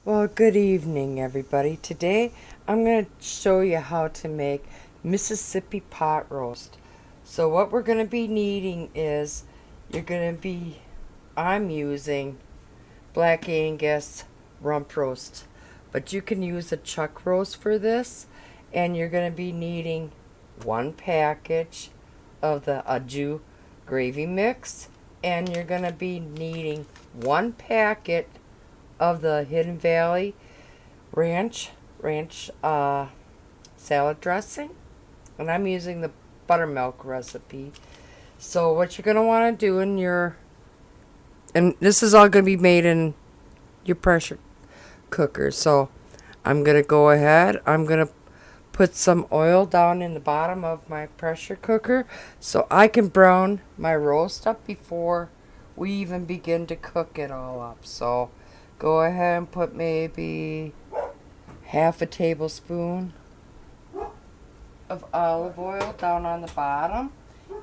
Well, good evening, everybody. Today I'm going to show you how to make Mississippi pot roast. So what we're going to be needing is I'm using Black Angus rump roast, but you can use a chuck roast for this, and you're going to be needing one package of the Au Jus gravy mix, and you're going to be needing one packet of the Hidden Valley ranch salad dressing, and I'm using the buttermilk recipe. So what you're going to want to do and this is all going to be made in your pressure cooker. So I'm going to go ahead, I'm going to put some oil down in the bottom of my pressure cooker so I can brown my roast up before we even begin to cook it all up. So go ahead and put maybe half a tablespoon of olive oil down on the bottom.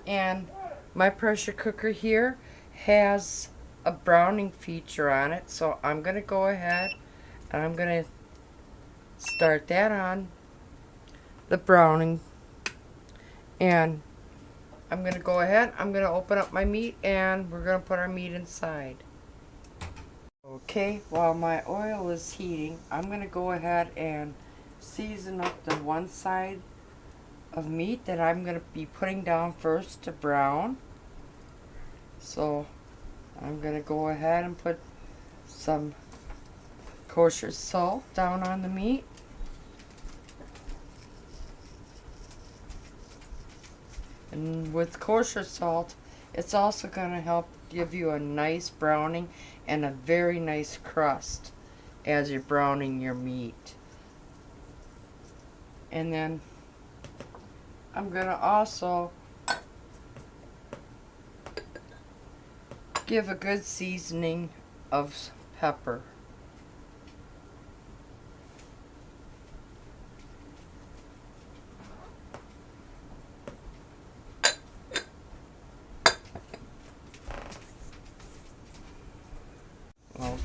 And my pressure cooker here has a browning feature on it, so I'm going to go ahead and I'm going to start that on the browning. And I'm going to go ahead, I'm going to open up my meat, and we're going to put our meat inside. Okay, while my oil is heating, I'm going to go ahead and season up the one side of meat that I'm going to be putting down first to brown. So I'm going to go ahead and put some kosher salt down on the meat. And with kosher salt, it's also going to help give you a nice browning and a very nice crust as you're browning your meat. And then I'm going to also give a good seasoning of pepper.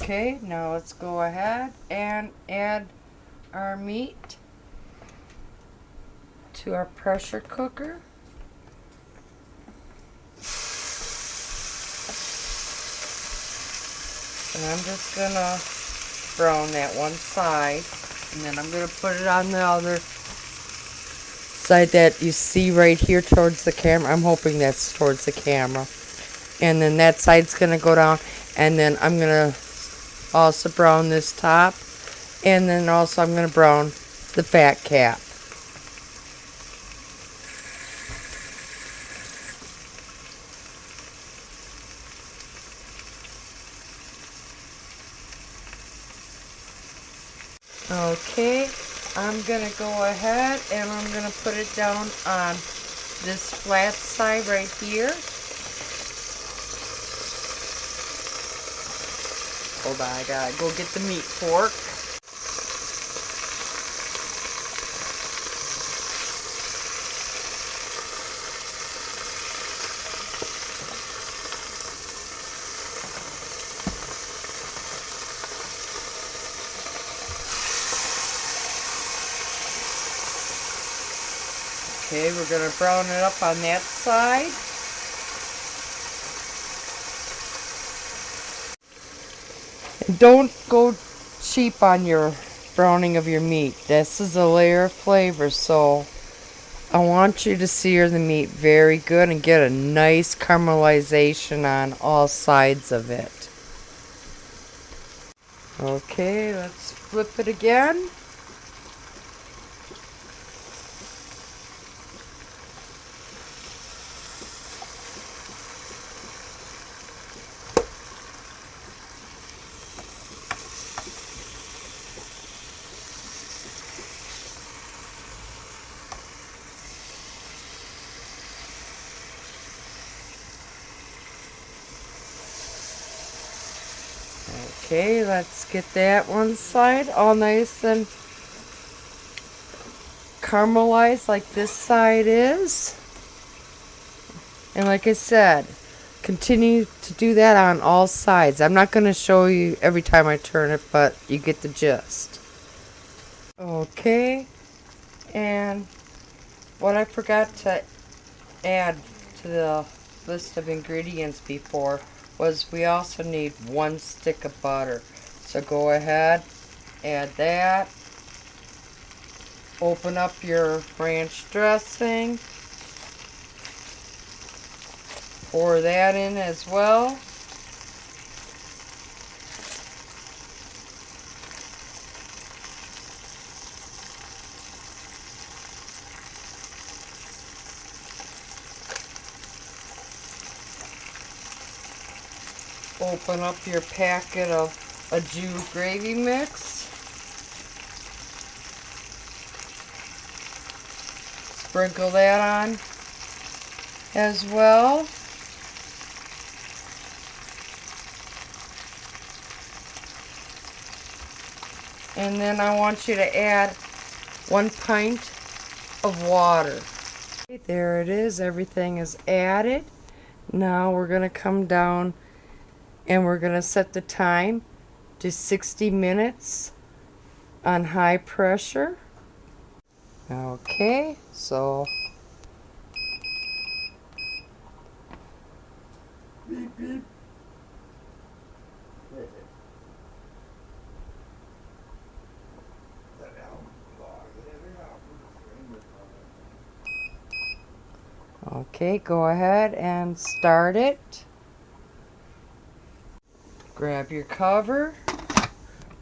Okay, now let's go ahead and add our meat to our pressure cooker. And I'm just gonna brown that one side, and then I'm gonna put it on the other side that you see right here towards the camera. I'm hoping that's towards the camera. And then that side's gonna go down, and then I'm gonna also brown this top, and then also I'm gonna brown the fat cap. Okay, I'm gonna go ahead and I'm gonna put it down on this flat side right here. Hold on, I gotta go get the meat fork. Okay, we're gonna brown it up on that side. And don't go cheap on your browning of your meat. This is a layer of flavor, so I want you to sear the meat very good and get a nice caramelization on all sides of it. Okay, let's flip it again. Okay, let's get that one side all nice and caramelized like this side is. And like I said, continue to do that on all sides. I'm not going to show you every time I turn it, but you get the gist. Okay, and what I forgot to add to the list of ingredients before was we also need 1 stick of butter. So go ahead, add that. Open up your ranch dressing. Pour that in as well. Open up your packet of Au Jus gravy mix. Sprinkle that on as well. And then I want you to add 1 pint of water. Okay, there it is. Everything is added. Now we're going to come down and we're going to set the time to 60 minutes on high pressure. Okay, so beep, beep. Okay, go ahead and start it. Grab your cover,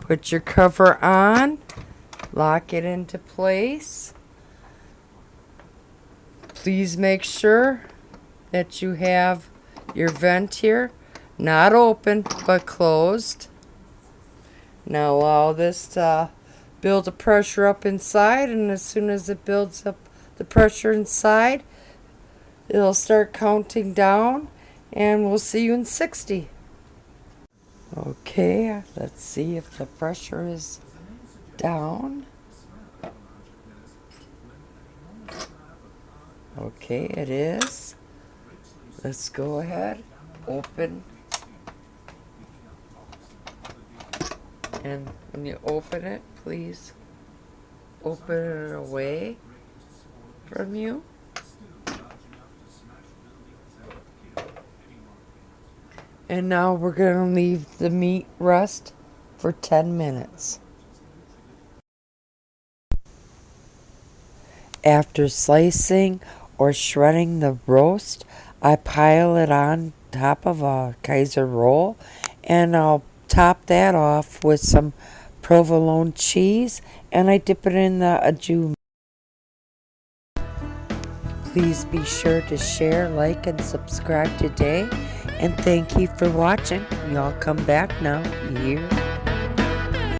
put your cover on, lock it into place. Please make sure that you have your vent here not open but closed. Now allow this to build the pressure up inside, and as soon as it builds up the pressure inside, it'll start counting down, and we'll see you in 60. Okay, let's see if the pressure is down. Okay, it is. Let's go ahead, open. And when you open it, please open it away from you. And now we're going to leave the meat rest for 10 minutes. After slicing or shredding the roast, I pile it on top of a Kaiser roll, and I'll top that off with some provolone cheese, and I dip it in the Au Jus. Please be sure to share, like, and subscribe today. And thank you for watching. Y'all come back now. Here.